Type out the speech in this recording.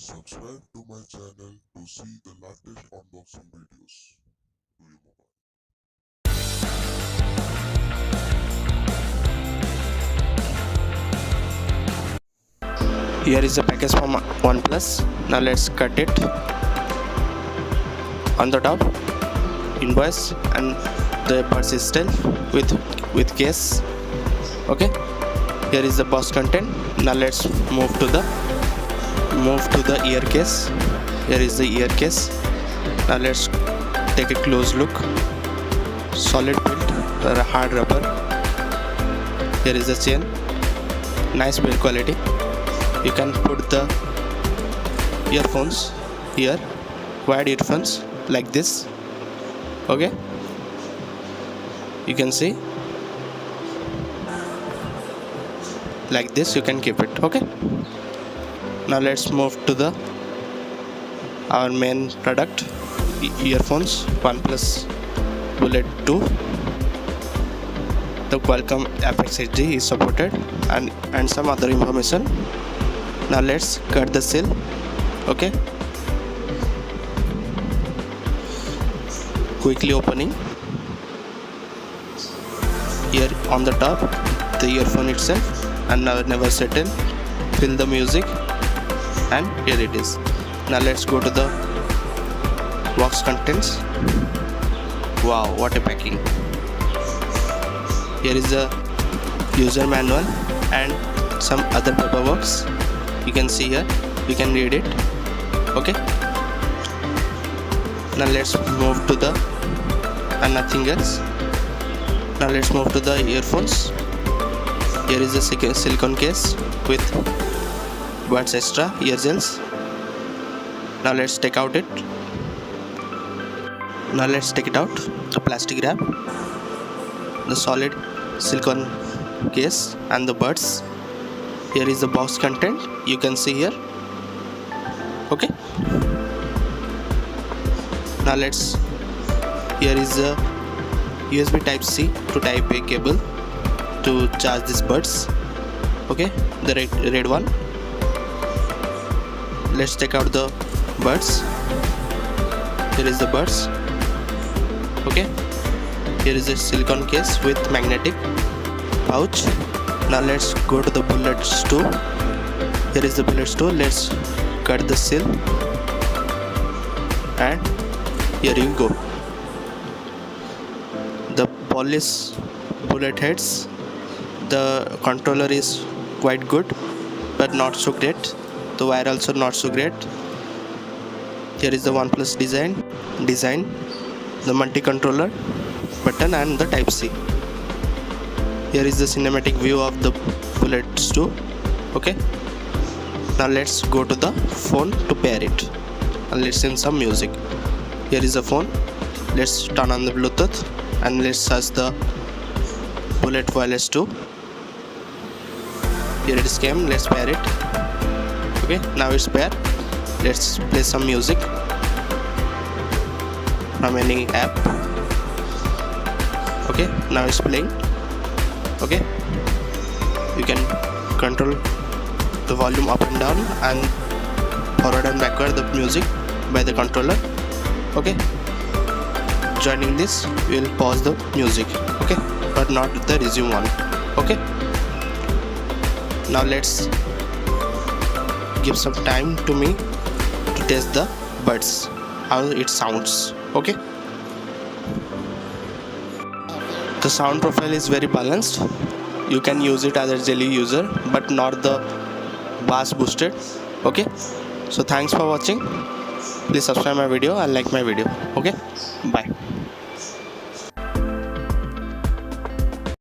Subscribe to my channel to see the latest unboxing videos to your mobile. Here is the package from Oneplus. Now let's cut it. On the top, invoice and the buds is still with case. Okay. Here is the box content. Now let's move to the ear case. Here is the ear case. Now let's take a close look. Solid build, hard rubber. Here is the chain. Nice build quality. You can put the earphones here, wired earphones like this. Okay, you can see like this. You can keep it. Okay, now let's move to our main product, earphones. OnePlus Bullet 2. The Qualcomm aptx is supported and some other information. Now let's cut the seal. Okay, quickly opening. Here on the top the earphone itself, and now never settle. Feel the music, and here it is. Now let's go to the box contents. Wow, what a packing. Here is the user manual and some other paperwork. You can see here, you can read it. Okay, now let's move to the and nothing else. Now let's move to the earphones. Here is the silicone case with buds extra ear gels. Now let's take out it. Now let's take it out. The plastic wrap, the solid silicone case and the buds. Here is the box content. You can see here. Okay, now let's, here is the USB type C to type A cable to charge these buds. Okay, the red one. Let's take out the buds. Here is the buds. Okay, here is a silicone case with magnetic pouch. Now let's go to the Bullet 2. Here is the Bullet 2. Let's cut the seal, and here you go. The polished bullet heads. The controller is quite good, but not so great. The wire also not so great. Here is the OnePlus design, the multi-controller button and the type C. Here is the cinematic view of the Bullet 2. Okay, now let's go to the phone to pair it and let's send some music. Here is the phone. Let's turn on the Bluetooth and let's search the Bullet Wireless 2. Here it is came. Let's pair it. Okay, now it's paired. Let's play some music from any app. Okay, now it's playing. Okay, you can control the volume up and down and forward and backward the music by the controller. Okay, joining this we will pause the music. Okay, but not the resume one. Okay, now let's give some time to me to test the buds, how it sounds. Okay, the sound profile is very balanced. You can use it as a jelly user, but not the bass boosted. Okay, so thanks for watching. Please subscribe my video and like my video. Okay, bye.